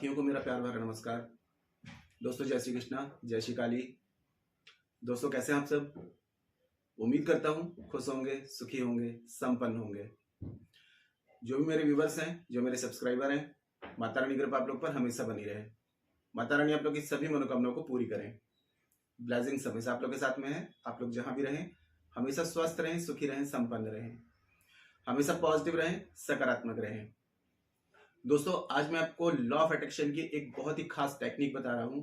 साथियों को मेरा प्यार भरा नमस्कार। दोस्तों जय श्री कृष्णा, जय श्री काली। दोस्तों कैसे हैं आप सब? उम्मीद करता हूँ खुश होंगे, सुखी होंगे, संपन्न होंगे। जो भी मेरे व्यूवर्स हैं, जो मेरे सब्सक्राइबर हैं, माता रानी की कृपा आप लोग पर हमेशा बनी रहे। माता रानी आप लोग की सभी मनोकामनाओं को पूरी करें। ब्लेसिंग्स हमेशा आप लोग के साथ में है। आप लोग जहां भी रहें हमेशा स्वस्थ रहें, सुखी रहें, संपन्न रहें, हमेशा पॉजिटिव रहें, सकारात्मक रहें। दोस्तों आज मैं आपको लॉ ऑफ अट्रैक्शन की एक बहुत ही खास टेक्निक बता रहा हूं।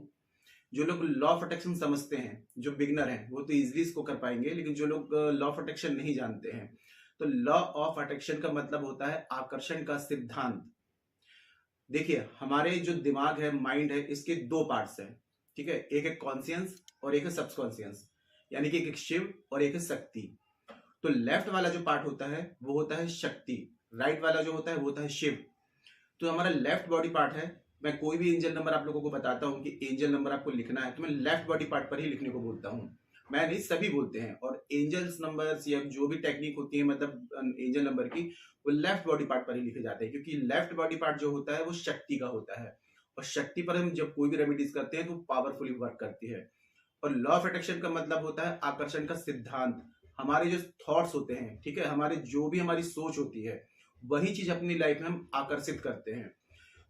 जो लोग लॉ ऑफ अट्रैक्शन समझते हैं, जो बिगनर हैं, वो तो इजीली इसको कर पाएंगे, लेकिन जो लोग लॉ ऑफ अट्रैक्शन नहीं जानते हैं, तो लॉ ऑफ अट्रैक्शन का मतलब होता है आकर्षण का सिद्धांत। देखिए हमारे जो दिमाग है, माइंड है, इसके दो पार्ट्स हैं, ठीक है। एक है कॉन्शियस और एक है सबकॉन्शियस, यानी कि एक शिव और एक है शक्ति। तो लेफ्ट वाला जो पार्ट होता है वो होता है शक्ति, राइट वाला जो होता है वो होता है शिव। तो हमारा लेफ्ट बॉडी पार्ट है। मैं कोई भी एंजल नंबर आप लोगों को बताता हूं कि एंजल नंबर आपको लिखना है, तो मैं लेफ्ट बॉडी पार्ट पर ही लिखने को बोलता हूं। मैं नहीं, सभी बोलते हैं। और एंजल्स नंबर्स या जो भी टेक्निक होती है, मतलब एंजल नंबर की, वो लेफ्ट बॉडी पार्ट पर ही लिखे जाते हैं, क्योंकि लेफ्ट बॉडी पार्ट जो होता है वो शक्ति का होता है। और शक्ति पर हम जब कोई भी रेमेडीज करते हैं तो पावरफुली वर्क करती है। और लॉ ऑफ अट्रैक्शन का मतलब होता है आकर्षण का सिद्धांत। हमारे जो थॉट्स होते हैं, ठीक है, हमारे जो भी हमारी सोच होती है, वही चीज अपनी लाइफ में हम आकर्षित करते हैं।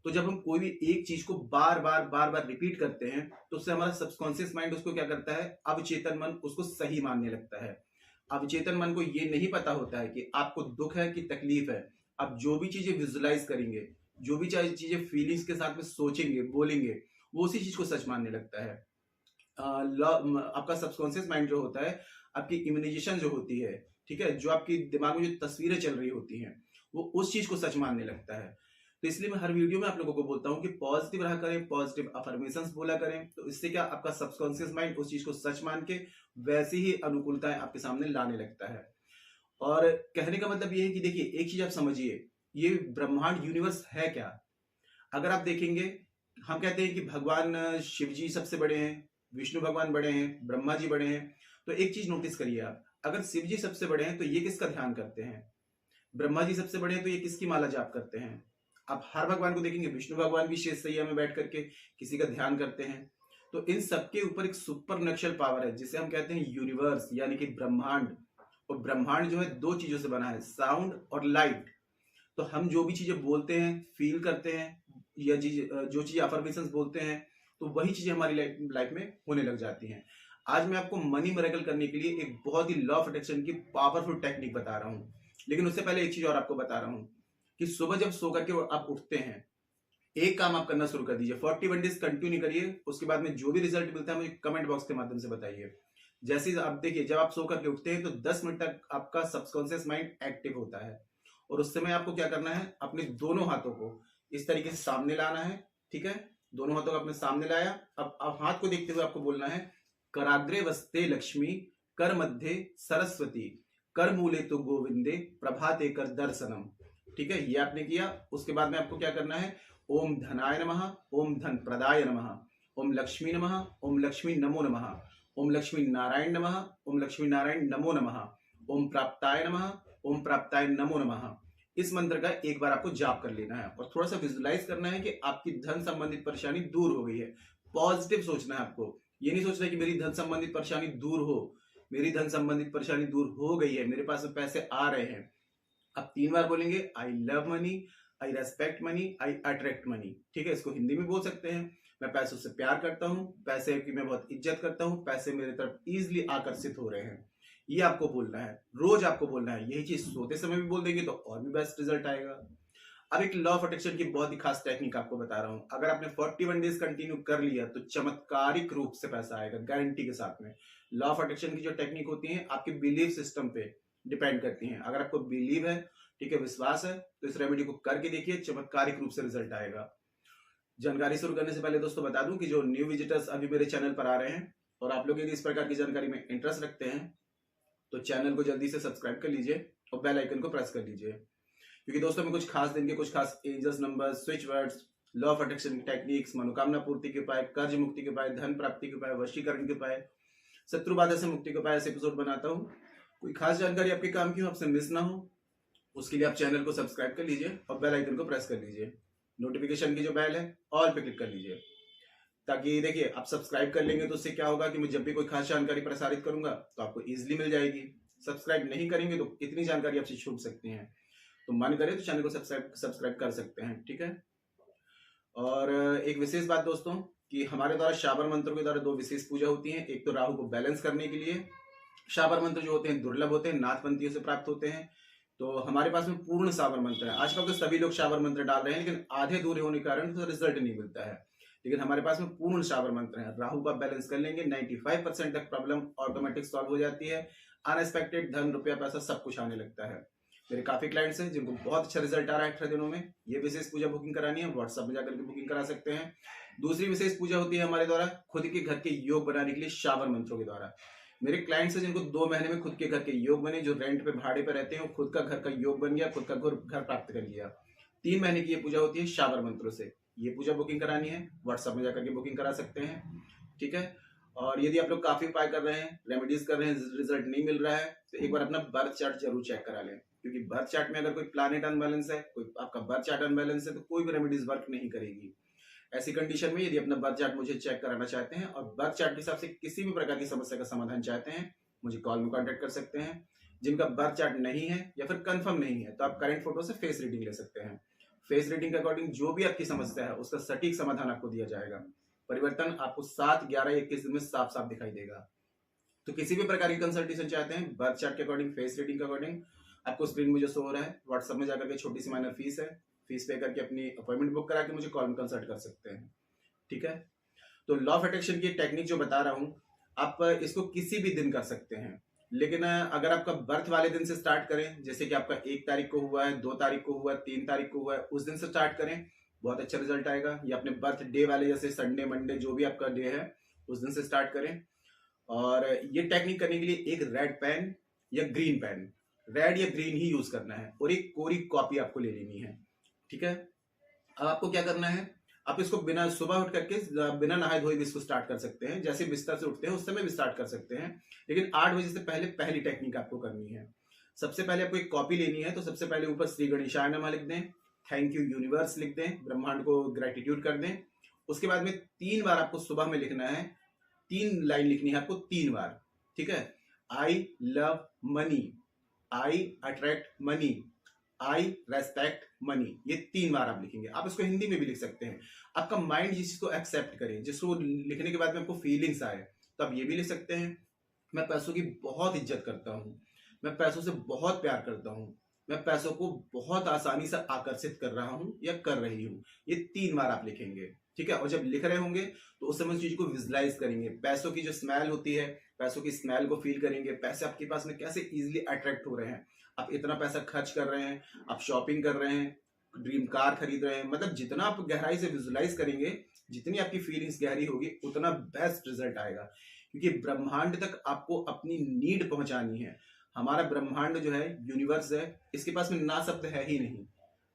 तो जब हम कोई भी एक चीज को बार बार रिपीट करते हैं, तो उससे हमारा सबकॉन्शियस माइंड उसको क्या करता है, अवचेतन मन उसको सही मानने लगता है। अवचेतन मन को ये नहीं पता होता है कि आपको दुख है कि तकलीफ है। आप जो भी चीजें विजुलाइज करेंगे, जो भी चीजें फीलिंग्स के साथ में सोचेंगे, बोलेंगे, वो उसी चीज को सच मानने लगता है। आपका सबकॉन्शियस माइंड जो होता है, आपकी इम्यूनाइजेशन जो होती है, ठीक है, जो आपकी दिमाग में जो तस्वीरें चल रही होती हैं, वो उस चीज को सच मानने लगता है। तो इसलिए मैं हर वीडियो में आप लोगों को बोलता हूं कि पॉजिटिव रहा करें, पॉजिटिव अफर्मेशंस बोला करें। तो इससे क्या, आपका सबकॉन्शियस माइंड उस चीज को सच मान के वैसी ही अनुकूलताएं आपके सामने लाने लगता है। और कहने का मतलब ये है कि देखिए एक चीज आप समझिए, ये ब्रह्मांड यूनिवर्स है क्या। अगर आप देखेंगे, हम कहते हैं कि भगवान शिव जी सबसे बड़े हैं, विष्णु भगवान बड़े हैं, ब्रह्मा जी बड़े हैं। तो एक चीज नोटिस करिए आप, अगर शिव जी सबसे बड़े हैं तो ये किसका ध्यान करते हैं? ब्रह्मा जी सबसे बड़े हैं तो ये किसकी माला जाप करते हैं? आप हर भगवान को देखेंगे, विष्णु भगवान भी शेष सैया में बैठ करके किसी का ध्यान करते हैं। तो इन सबके ऊपर एक सुपर नेचुरल पावर है, जिसे हम कहते हैं यूनिवर्स, यानी कि ब्रह्मांड। और ब्रह्मांड जो है दो चीजों से बना है, साउंड और लाइट। तो हम जो भी चीजें बोलते हैं, फील करते हैं, या जो चीजें अफर्मेशंस बोलते हैं, तो वही चीजें हमारी लाइफ में होने लग जाती हैं। आज मैं आपको मनी मिरेकल करने के लिए एक बहुत ही लॉ ऑफ अट्रैक्शन की पावरफुल टेक्निक बता रहा हूं। लेकिन उससे पहले एक चीज और आपको बता रहा हूं कि सुबह जब सो करके आप उठते हैं, एक काम आप करना शुरू कर दीजिए। 41 डेज कंटिन्यू करिए। उसके बाद में जो भी रिजल्ट मिलता है मुझे कमेंट बॉक्स के माध्यम से बताइए। जैसे आप देखिए, जब आप सो करके उठते हैं तो 10 मिनट तक आपका सबकॉन्शियस माइंड एक्टिव होता है। और उस समय आपको क्या करना है, अपने दोनों हाथों को इस तरीके से सामने लाना है, ठीक है। दोनों हाथों को अपने सामने लाया। अब हाथ को देखते हुए आपको बोलना है, कराग्रे वस्ते लक्ष्मी, कर मध्य सरस्वती, कर मूले तो गोविंदे, प्रभाते कर दर्शनम। ठीक है, ये आपने किया। उसके बाद में आपको क्या करना है, ओम धनाय नमः, ओम धन प्रदाय नमः, ओम लक्ष्मी नमः, ओम लक्ष्मी नमो नमः, ओम लक्ष्मी नारायण नमः, ओम लक्ष्मी नारायण नमो नमः, ओम प्राप्ताय नमः, ओम प्राप्ताय नमो नमः। इस मंत्र का एक बार आपको जाप कर लेना है और थोड़ा सा विजुलाइज करना है कि आपकी धन संबंधित परेशानी दूर हो गई है। पॉजिटिव सोचना है आपको, ये नहीं सोचना है कि मेरी धन संबंधित परेशानी दूर हो। मेरी धन संबंधित परेशानी दूर हो गई है, मेरे पास पैसे आ रहे हैं। आप 3 बार बोलेंगे, I love money, I respect money, I attract money. ठीक है, इसको हिंदी में बोल सकते हैं, मैं पैसों से प्यार करता हूं, पैसे की मैं बहुत इज्जत करता हूं, पैसे मेरे तरफ इजिली आकर्षित हो रहे हैं। ये आपको बोलना है, रोज आपको बोलना है। यही चीज सोते समय भी बोल देंगे तो और भी बेस्ट रिजल्ट आएगा। अब एक लॉ ऑफ अट्रैक्शन की बहुत ही खास टेक्निक आपको बता रहा हूं। अगर आपने 41 डेज कंटिन्यू कर लिया तो चमत्कारिक रूप से पैसा आएगा, गारंटी के साथ में। लॉ ऑफ अट्रैक्शन की जो टेक्निक होती है आपके बिलीफ सिस्टम पे डिपेंड करती हैं। अगर आपको बिलीव है, ठीक है, विश्वास है, तो इस रेमेडी को करके देखिए, चमत्कारिक रूप से रिजल्ट आएगा। जानकारी शुरू करने से पहले दोस्तों बता दूं कि जो न्यू विजिटर्स अभी मेरे चैनल पर आ रहे हैं और आप लोग यदि इस प्रकार की जानकारी में इंटरेस्ट रखते हैं तो चैनल को जल्दी से सब्सक्राइब कर लीजिए और बेल आइकन को प्रेस कर लीजिए, क्योंकि दोस्तों मैं कुछ खास दिन के कुछ खास angels number, switch words, law of attraction techniques, मनोकामना पूर्ति के उपाय, कर्ज मुक्ति के उपाय, धन प्राप्ति के उपाय, वशीकरण के उपाय, शत्रु बाधा से मुक्ति के उपाय ऐसे एपिसोड बनाता हूँ। कोई खास जानकारी आपके काम की हो, आपसे मिस ना हो, उसके लिए आप चैनल को सब्सक्राइब कर लीजिए और बेल आइकन को प्रेस कर लीजिए। नोटिफिकेशन की जो बेल है ऑल पे क्लिक कर लीजिए, ताकि देखिए आप सब्सक्राइब कर लेंगे तो उससे क्या होगा कि मैं जब भी कोई खास जानकारी प्रसारित करूंगा तो आपको इजीली मिल जाएगी। सब्सक्राइब नहीं करेंगे तो कितनी जानकारी आपसे छूट सकती है, तो मन करे तो चैनल को सब्सक्राइब कर सकते हैं, ठीक है। और एक विशेष बात दोस्तों कि हमारे द्वारा शाबर मंत्रों के द्वारा दो विशेष पूजा होती है। एक तो राहु को बैलेंस करने के लिए शाबर मंत्र जो होते हैं दुर्लभ होते हैं, नाथपंथियों से प्राप्त होते हैं। तो हमारे पास में पूर्ण शाबर मंत्र है। आजकल तो सभी लोग शाबर मंत्र डाल रहे हैं, लेकिन आधे अधूरे होने के कारण तो रिजल्ट नहीं मिलता है। लेकिन हमारे पास में पूर्ण शाबर मंत्र है। राहु का बैलेंस कर लेंगे 95% तक प्रॉब्लम ऑटोमेटिक सॉल्व हो जाती है। अनएक्सपेक्टेड धन रुपया पैसा सब कुछ आने लगता है। मेरे काफी क्लाइंट्स हैं जिनको बहुत अच्छा रिजल्ट आ रहा है 18 दिनों में। ये विशेष पूजा बुकिंग करानी है, व्हाट्सएप में जाकर के बुकिंग करा सकते हैं। दूसरी विशेष पूजा होती है हमारे द्वारा खुद के घर के योग बनाने के लिए शाबर मंत्रों के द्वारा। मेरे क्लाइंट्स हैं जिनको 2 महीने में खुद के घर के योग बने, जो रेंट पे भाड़े पे रहते हैं, वो खुद का घर का योग बन गया, खुद का घर प्राप्त कर लिया। 3 महीने की ये पूजा होती है शाबर मंत्रों से। ये पूजा बुकिंग करानी है, व्हाट्सएप में जाकर के बुकिंग करा सकते हैं, ठीक है। और यदि आप लोग काफी उपाय कर रहे हैं, रेमेडीज कर रहे हैं, रिजल्ट नहीं मिल रहा है, तो एक बार अपना बर्थ चार्ट जरूर चेक करा लें, क्योंकि बर्थ चार्ट में अगर कोई प्लैनेट अनबैलेंस है, कोई आपका बर्थ चार्ट अनबैलेंस है, तो कोई भी रेमेडीज वर्क नहीं करेगी। ऐसी कंडीशन में यदि अपना बर्थ चार्ट मुझे चेक कराना चाहते हैं और बर्थ चार्ट के हिसाब से किसी भी प्रकार की समस्या का समाधान चाहते हैं, मुझे कॉल में कांटेक्ट कर सकते हैं। जिनका बर्थ चार्ट नहीं है या फिर कंफर्म नहीं है, तो आप करंट फोटो से फेस रीडिंग ले सकते हैं। फेस रीडिंग के अकॉर्डिंग जो भी आपकी समस्या है उसका सटीक समाधान आपको दिया जाएगा। परिवर्तन आपको 7, 11, 21 दिन में साफ साफ दिखाई देगा। तो किसी भी प्रकार की कंसल्टेशन चाहते हैं बर्थ चार्ट के अकॉर्डिंग, फेस रीडिंग के अकॉर्डिंग, आपको स्क्रीन में जो शो हो रहा है, व्हाट्सएप में जाकर के छोटी सी माइनर फीस है, फीस पे करके अपनी अपॉइंटमेंट बुक करा के मुझे कॉल में कंसल्ट कर सकते हैं, ठीक है। तो लॉ ऑफ अट्रैक्शन की टेक्निक जो बता रहा हूं, आप इसको किसी भी दिन कर सकते हैं, लेकिन अगर आपका बर्थ वाले दिन से स्टार्ट करें, जैसे कि आपका 1 तारीख को हुआ है, 2 तारीख को हुआ है, 3 तारीख को हुआ है, उस दिन से स्टार्ट करें, बहुत अच्छा रिजल्ट आएगा। या अपने बर्थ डे वाले जैसे संडे, मंडे, जो भी आपका डे है उस दिन से स्टार्ट करें। और ये टेक्निक करने के लिए एक रेड पेन या ग्रीन पेन, रेड या ग्रीन ही यूज करना है, और एक कोरी कॉपी आपको ले लेनी है, ठीक है। अब आपको क्या करना है, आप इसको बिना सुबह उठ करके बिना नहाए धोए भी इसको स्टार्ट कर सकते हैं। जैसे बिस्तर से उठते हैं उस समय भी स्टार्ट कर सकते हैं, लेकिन 8 बजे से पहले पहली टेक्निक आपको करनी है। सबसे पहले आपको एक कॉपी लेनी है, तो सबसे पहले ऊपर श्री गणेशाय नमः लिख दें, थैंक यू यूनिवर्स लिख दें, ब्रह्मांड को ग्रेटिट्यूड कर दें। उसके बाद में 3 बार आपको सुबह में लिखना है, 3 लाइन लिखनी है आपको 3 बार, ठीक है। I love money, I attract money, I respect money, ये 3 बार आप लिखेंगे। आप इसको हिंदी में भी लिख सकते हैं। आपका माइंड जिस चीज को एक्सेप्ट करे, जिसको लिखने के बाद में आपको फीलिंग्स आए, तो आप ये भी लिख सकते हैं, मैं पैसों की बहुत इज्जत करता हूँ, मैं पैसों से बहुत प्यार करता हूँ, मैं पैसों को बहुत आसानी से आकर्षित कर रहा हूँ या कर रही हूँ। ये 3 बार आप लिखेंगे, ठीक है। और जब लिख रहे होंगे तो उस समय उस चीज को विजुलाइज करेंगे, पैसों की जो स्मेल होती है, पैसों की स्मेल को फील करेंगे, पैसे आपके पास में कैसे इजीली अट्रैक्ट हो रहे हैं, आप इतना पैसा खर्च कर रहे हैं, आप शॉपिंग कर रहे हैं, ड्रीम कार खरीद रहे हैं, मतलब जितना आप गहराई से विजुलाइज करेंगे, जितनी आपकी फीलिंग्स गहरी होगी, उतना बेस्ट रिजल्ट आएगा। क्योंकि ब्रह्मांड तक आपको अपनी नीड पहुंचानी है। हमारा ब्रह्मांड जो है, यूनिवर्स है, इसके पास में ना शब्द है ही नहीं।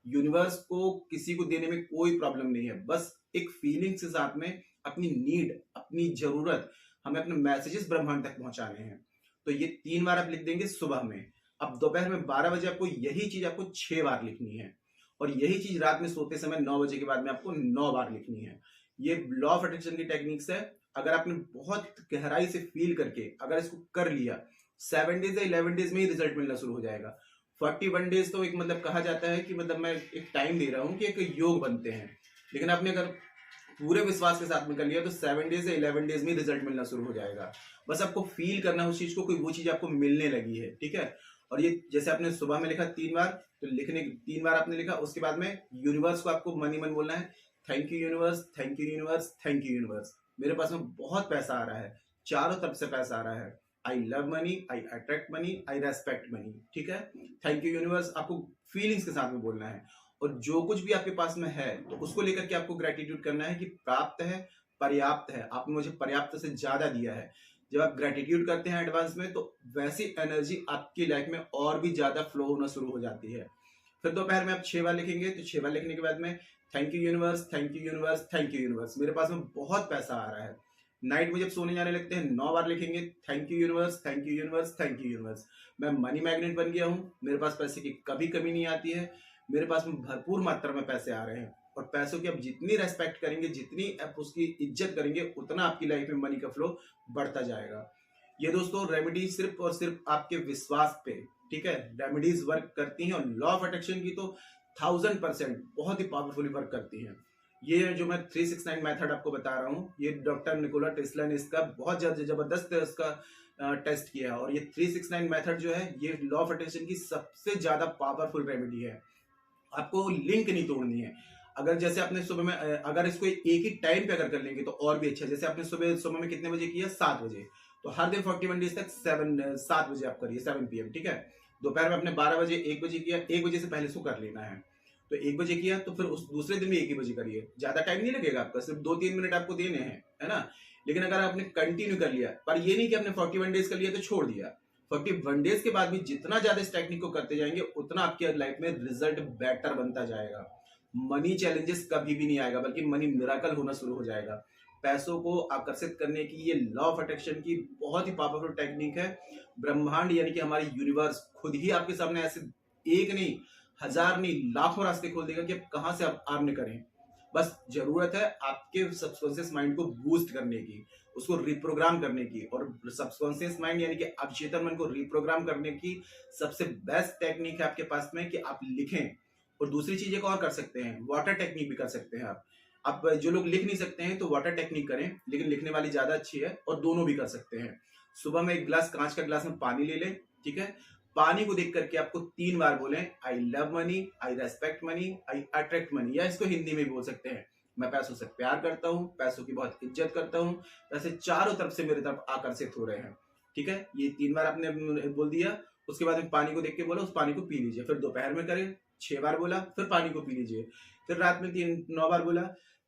यूनिवर्स को किसी को देने में कोई प्रॉब्लम नहीं है, बस एक फीलिंग्स के साथ में अपनी नीड, अपनी जरूरत, हमें अपने मैसेजेस ब्रह्मांड तक पहुंचाने हैं। तो ये 3 बार आप लिख देंगे सुबह में। अब दोपहर में 12 बजे आपको यही चीज आपको 6 बार लिखनी है, और यही चीज रात में सोते समय 9 बजे के बाद में आपको 9 बार लिखनी है। ये लॉ ऑफ अट्रैक्शन की टेक्निक्स है। अगर आपने बहुत गहराई से फील करके अगर इसको कर लिया, 7 डेज या 11 डेज में ही रिजल्ट मिलना शुरू हो जाएगा। 41 डेज तो एक मतलब कहा जाता है कि मतलब मैं एक टाइम दे रहा हूं कि एक योग बनते हैं, लेकिन आपने अगर पूरे विश्वास के साथ में कर लिया तो 7 डेज या 11 डेज में रिजल्ट मिलना शुरू हो जाएगा। बस आपको फील करना है उस चीज को, कोई वो चीज आपको मिलने लगी है, ठीक है। और ये जैसे आपने सुबह में लिखा 3 बार, तो लिखने 3 बार आपने लिखा, उसके बाद में यूनिवर्स को आपको मन ही मन बोलना है, thank you universe, thank you universe, thank you universe, मेरे पास में बहुत पैसा आ रहा है, चारों तरफ से पैसा आ रहा है, I love money, I attract money, I respect money, ठीक है। थैंक यू यूनिवर्स आपको फीलिंग्स के साथ में बोलना है, और जो कुछ भी आपके पास में है तो उसको लेकर के आपको ग्रेटिट्यूड करना है कि प्राप्त है, पर्याप्त है, आपने मुझे पर्याप्त से ज्यादा दिया है। जब आप ग्रेटिट्यूड करते हैं एडवांस में, तो वैसी एनर्जी आपकी लाइफ में और भी ज्यादा फ्लो होना शुरू हो जाती है। फिर दोपहर में आप 6 बार लिखेंगे, तो 6 बार लिखने के बाद में thank you universe, thank you universe, thank you universe, मेरे पास में बहुत पैसा आ रहा है। नाइट में जब सोने जाने लगते हैं 9 बार लिखेंगे, thank you universe, thank you universe, thank you universe, मैं मनी मैग्नेट बन गया हूँ, मेरे पास पैसे की कभी कमी नहीं आती है, मेरे पास में भरपूर मात्रा में पैसे आ रहे हैं। और पैसों की आप जितनी रेस्पेक्ट करेंगे, जितनी आप उसकी इज्जत करेंगे, उतना आपकी लाइफ में मनी का फ्लो बढ़ता जाएगा। ये दोस्तों रेमेडी सिर्फ और सिर्फ आपके विश्वास पे, ठीक है, रेमेडीज वर्क करती हैं और लॉ ऑफ अट्रैक्शन की तो 1000% बहुत ही पावरफुली वर्क करती हैं। ये जो मैं 369 मेथड आपको बता रहा हूँ, ये डॉक्टर निकोला टेस्ला ने इसका बहुत जबरदस्त इसका टेस्ट किया, और ये 369 मेथड जो है ये लॉ ऑफ अट्रैक्शन की सबसे ज्यादा पावरफुल रेमेडी है। आपको लिंक नहीं तोड़नी है। अगर जैसे आपने सुबह में अगर इसको एक ही टाइम पे अगर कर लेंगे तो और भी अच्छा। जैसे आपने सुबह में कितने बजे किया, 7 बजे, तो हर दिन 41 डेज तक 7 बजे आप करिए, 7 PM, ठीक है। दोपहर में आपने 12 बजे, 1 बजे किया, 1 बजे से पहले इसको कर लेना है। तो 1 बजे किया तो फिर उस दूसरे दिन भी 1 ही बजे करिए। ज्यादा टाइम नहीं लगेगा आपका, सिर्फ 2-3 मिनट आपको देने हैं, है ना। लेकिन अगर आपने कंटिन्यू कर लिया, पर ये नहीं कि आपने 41 डेज कर लिया तो छोड़ दिया, 41 डेज के बाद भी जितना ज्यादा इस टेक्निक को करते जाएंगे उतना आपकी लाइफ में रिजल्ट बेटर बनता जाएगा। मनी चैलेंजेस कभी भी नहीं आएगा, बल्कि मनी मिराकल होना शुरू हो जाएगा। पैसों को आकर्षित करने की ये लॉ ऑफ अट्रैक्शन की बहुत ही पावरफुल टेक्निक है। ब्रह्मांड यानी कि हमारी यूनिवर्स खुद ही आपके सामने ऐसे एक नहीं, 1000 नहीं, लाखों रास्ते खोल देगा कि आप कहां से आप अर्न करें। बस जरूरत है आपके सबकॉन्शियस माइंड को बूस्ट करने की, उसको रिप्रोग्राम करने की। और सबकॉन्शियस माइंड यानी कि अवचेतन मन को रिप्रोग्राम करने की सबसे बेस्ट टेक्निक है आपके पास में कि आप लिखें। और दूसरी चीज एक और कर सकते हैं, वाटर टेक्निक भी कर सकते हैं आप जो लोग लिख नहीं सकते हैं तो वाटर टेक्निक करें, लेकिन लिखने वाली ज्यादा अच्छी है, और दोनों भी कर सकते हैं। सुबह में एक गिलास, कांच का गिलास में पानी ले लें, ठीक है। पानी को देख करके आपको 3 बार बोलें, I love money, I respect money, I attract money, या इसको हिंदी में भी बोल सकते हैं, मैं पैसों से प्यार करता हूँ, पैसों की बहुत इज्जत करता हूँ, पैसे चारों तरफ से मेरे तरफ आकर्षित हो रहे हैं, ठीक है। ये 3 बार आपने बोल दिया। उसके बाद पानी को देख के बोला, उस पानी को पी लीजिए। फिर दोपहर में करें, 6 बार बोला, फिर पानी को पी लीजिए। फिर रात में 9 बार बोला,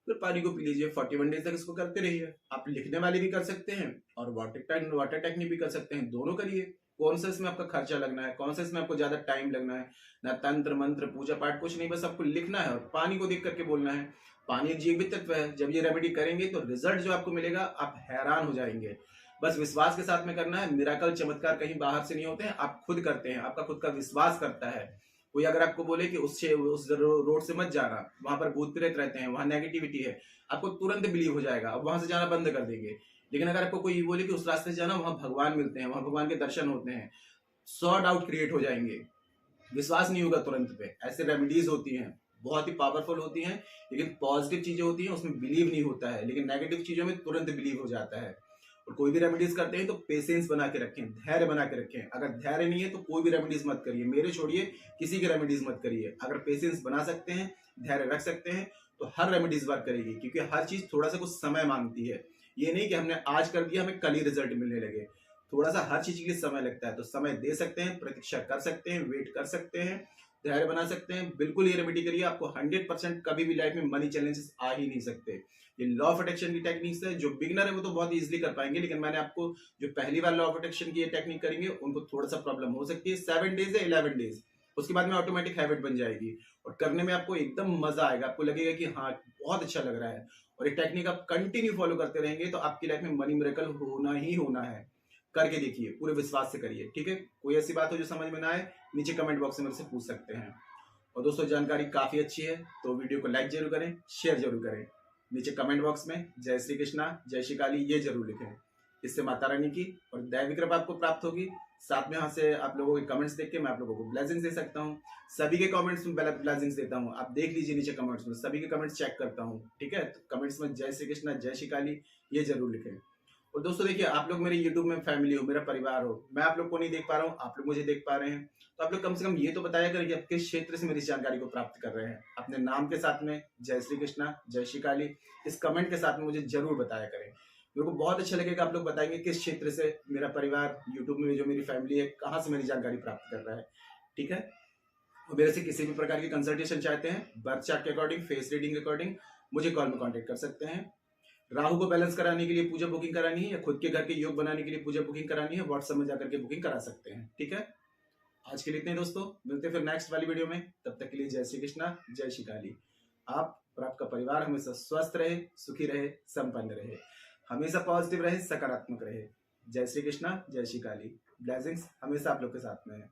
फिर पानी को पी लीजिए। 41 डेज तक इसको करते रहिए। आप लिखने वाले भी कर सकते हैं और वाटर टेक्निक भी कर सकते हैं, दोनों करिए। कौन सा इसमें आपका खर्चा लगना है, कौन सा इसमें आपको ज्यादा टाइम लगना है, ना तंत्र मंत्र पूजा पाठ कुछ नहीं, बस आपको लिखना है और पानी को देख करके बोलना है। पानी एक जीवित तत्व है। जब ये रेमेडी करेंगे तो रिजल्ट जो आपको मिलेगा आप हैरान हो जाएंगे। बस विश्वास के साथ में करना है। मिराकल चमत्कार कहीं बाहर से नहीं होते हैं, आप खुद करते हैं, आपका खुद का विश्वास करता है। कोई अगर आपको बोले कि उस रोड से मत जाना, वहां पर भूत प्रेत रहते हैं, वहां नेगेटिविटी है, आपको तुरंत बिलीव हो जाएगा, अब वहां से जाना बंद कर देंगे। लेकिन अगर आपको कोई बोले कि उस रास्ते से जाना, वहां भगवान मिलते हैं, वहां भगवान के दर्शन होते हैं, 100 डाउट क्रिएट हो जाएंगे, विश्वास नहीं होगा तुरंत पे। ऐसे रेमेडीज होती हैं, बहुत ही पावरफुल होती हैं, लेकिन पॉजिटिव चीजें होती हैं उसमें बिलीव नहीं होता है, लेकिन नेगेटिव चीजों में तुरंत बिलीव हो जाता है। और कोई भी रेमेडीज करते हैं तो पेशेंस बना के रखें, धैर्य बना के रखें। अगर धैर्य नहीं है तो कोई भी रेमेडीज मत करिए, मेरे छोड़िए, किसी की रेमेडीज मत करिए। अगर पेशेंस बना सकते हैं, धैर्य रख सकते हैं, तो हर रेमेडीज वर्क करेगी, क्योंकि हर चीज थोड़ा सा कुछ समय मांगती है। ये नहीं कि हमने आज कर दिया हमें कल ही रिजल्ट मिलने लगे, थोड़ा सा हर चीज के लिए समय लगता है। तो समय दे सकते हैं, प्रतीक्षा कर सकते हैं, वेट कर सकते हैं, धैर्य बना सकते हैं। बिल्कुल ये रेमेडी करिए, आपको 100% कभी भी लाइफ में मनी चैलेंजेस आ ही नहीं सकते। ये लॉ ऑफ अट्रैक्शन की टेक्निक्स है। जो बिगिनर है वो तो बहुत इजीली कर पाएंगे, लेकिन मैंने आपको जो पहली बार लॉ ऑफ अट्रैक्शन की ये टेक्निक करेंगे उनको थोड़ा सा प्रॉब्लम हो सकती है। 7 डेज या 11 डेज, उसके बाद में ऑटोमेटिक हैबिट बन जाएगी और करने में आपको एकदम मजा आएगा। आपको लगेगा कि हाँ बहुत अच्छा लग रहा है, और ये टेक्निक आप कंटिन्यू फॉलो करते रहेंगे तो आपकी लाइफ में मनी मिरेकल होना ही होना है। करके देखिए, पूरे विश्वास से करिए, ठीक है। कोई ऐसी बात हो जो समझ में ना आए, नीचे कमेंट बॉक्स में मेरे से पूछ सकते हैं। और दोस्तों जानकारी काफी अच्छी है तो वीडियो को लाइक जरूर करें, शेयर जरूर करें। नीचे कमेंट बॉक्स में जय श्री कृष्णा, जय श्री काली ये जरूर लिखें। इससे माता रानी की और दैवी कृपा आपको प्राप्त होगी। साथ में यहाँ से आप लोगों के कमेंट्स देख के मैं आप लोगों को ब्लेसिंग्स दे सकता हूँ। सभी के कमेंट्स में ब्लेसिंग्स देता हूँ, आप देख लीजिए नीचे कमेंट्स में, सभी के कमेंट्स चेक करता हूँ, ठीक है। तो कमेंट्स में जय श्री कृष्णा, जय श्री काली ये जरूर लिखें। और दोस्तों देखिए, आप लोग मेरे YouTube में फैमिली हो, मेरा परिवार हो, मैं आप लोग को नहीं देख पा रहा हूँ, आप लोग मुझे देख पा रहे हैं, तो आप लोग कम से कम ये तो बताया करें कि आप किस क्षेत्र से मेरी जानकारी को प्राप्त कर रहे हैं। अपने नाम के साथ में जय श्री कृष्णा, जय श्री काली इस कमेंट के साथ में मुझे जरूर बताया करें। मेरे को बहुत अच्छा लगेगा आप लोग बताएंगे किस क्षेत्र से मेरा परिवार, यूट्यूब में जो मेरी फैमिली है, कहाँ से मेरी जानकारी प्राप्त कर रहा है, ठीक है। और मेरे से किसी भी प्रकार की कंसल्टेशन चाहते हैं, बर्थ चार्ट के अकॉर्डिंग, फेस रीडिंग के अकॉर्डिंग, मुझे कॉल में कॉन्टेक्ट कर सकते हैं। राहु को बैलेंस कराने के लिए पूजा बुकिंग करानी है, या खुद के घर के योग बनाने के लिए पूजा बुकिंग करानी है, व्हाट्सएप में जाकर के बुकिंग करा सकते हैं, ठीक है। आज के लिए इतने दोस्तों, मिलते हैं फिर नेक्स्ट वाली वीडियो में। तब तक के लिए जय श्री कृष्णा, जय श्री काली। आप और आपका परिवार हमेशा स्वस्थ रहे, सुखी रहे, संपन्न रहे, हमेशा पॉजिटिव रहे, सकारात्मक रहे। जय श्री कृष्णा, जय श्री काली। ब्लेसिंग्स हमेशा आप लोग के साथ में है।